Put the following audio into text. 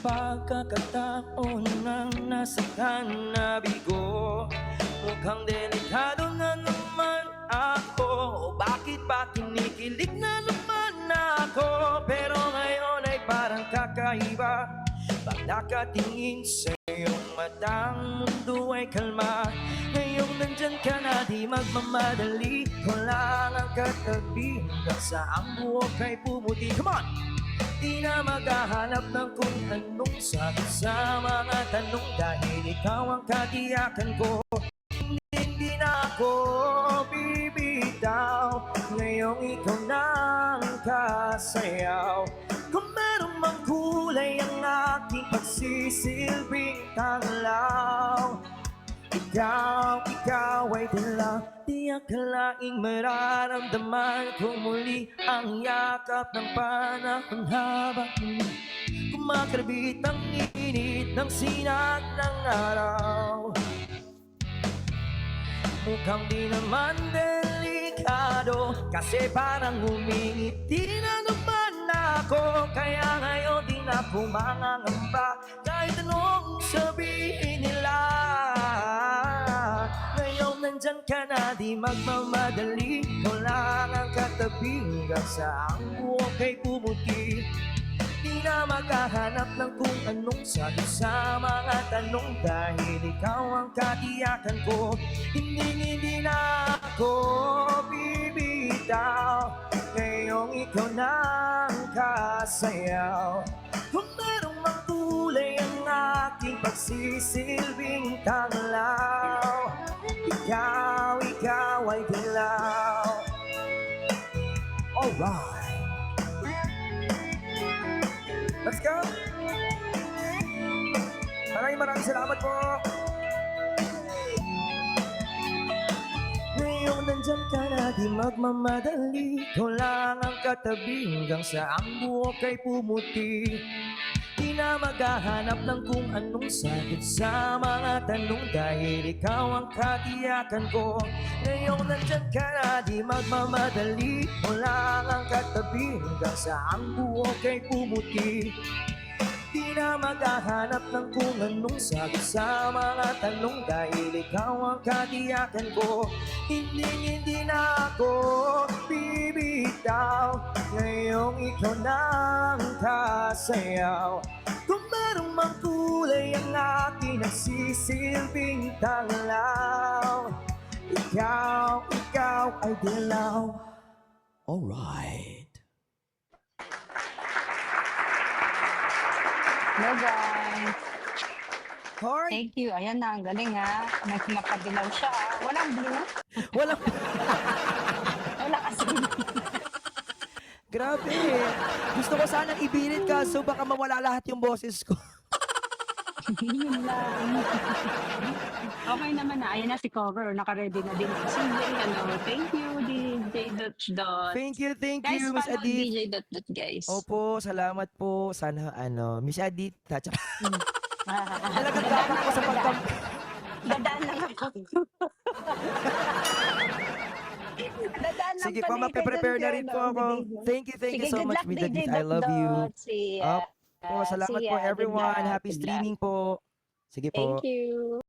pagkakataon ng nasa kanabi ko. Mukhang delikado na naman ako. Bakit ba kinikilig na naman ako? Pero ngayon ay parang kakaiba. Pag nakatingin sa iyong matang, mundo ay kalma. Ngayong nandyan ka na, di magmamadali. Wala lang katabi hanggang sa ang buhok ay pumuti. Come on! Di na maghahanap ng kung anong sagot sa mga tanong, dahil ikaw ang katiyakan ko. Hindi na ako bibitaw, ngayong ikaw na ang kasayaw. Kung meron mang kulay ang aking pagsisilbing tanglaw, ikaw ay dilaw. Di akalaing mararamdaman ko muli ang yakap ng panahon habang kumakalabit ang init ng sinag ng araw. Mukhang di naman delikado, kasi parang humingiti na naman ako. Kaya ngayon di na ako mangangamba, kahit anong sabihin nila. Ngayon nandyan ka na, di magmamadali. Wala ang katabi hanggang sa ang buhok ay pumuti. Di na maghahanap ng kung anong sagot sa mga tanong, dahil ikaw ang katiyakan ko. Hindi na ako bibitaw, ngayong ikaw na ang kasayaw. Kung merong mang kulay ang aking pagsisilbing tanglaw, ikaw ay dilaw. Alright, let's go! Maraming salamat po! Ngayong nandyan ka na, di magmamadali. Ikaw lang ang katabi hanggang sa ang buhok ay pumuti. Di na maghahanap ng kung anong sagot sa mga tanong, dahil ikaw ang katiyakan ko. Ngayong nandyan ka na, di magmamadali. Wala ang katabi hanggang sa ang buhok ay pumuti. Di na maghahanap ng kung anong sagot sa mga tanong, dahil ikaw ang katiyakan ko. Hindi na ako bibitaw, ngayong ikaw na ang kasayaw. Kung merong mang kulay ang aking nagsisilbing tanglaw, ikaw ay dilaw. Alright. Hello guys. Hi. Thank you. Ayan na, ang galing ha. Nakadilaw siya. Walang blue. Walang... Wala kasi. Grabe. Gusto ko sanang ibirit ka, so baka mawala lahat yung boses ko. Yun lang. Okay naman na. Ayan na si cover. Naka-ready na din. Thank you, DJ Dot. Thank you, Guys, Miss follow Adit. DJ Dot guys. Opo, salamat po. Sana, Miss Adit. Talagang gapak ko sa pagkam... Dadaan lang ako. Dadaan lang Sige po, pala magpe-prepare na rin po ako. Thank you Sige, so good much, luck, Miss Adit. DJ I love you. See ya. Opo, salamat See po ya. Good everyone. luck. Happy Good luck. streaming po. Sige po. Thank you.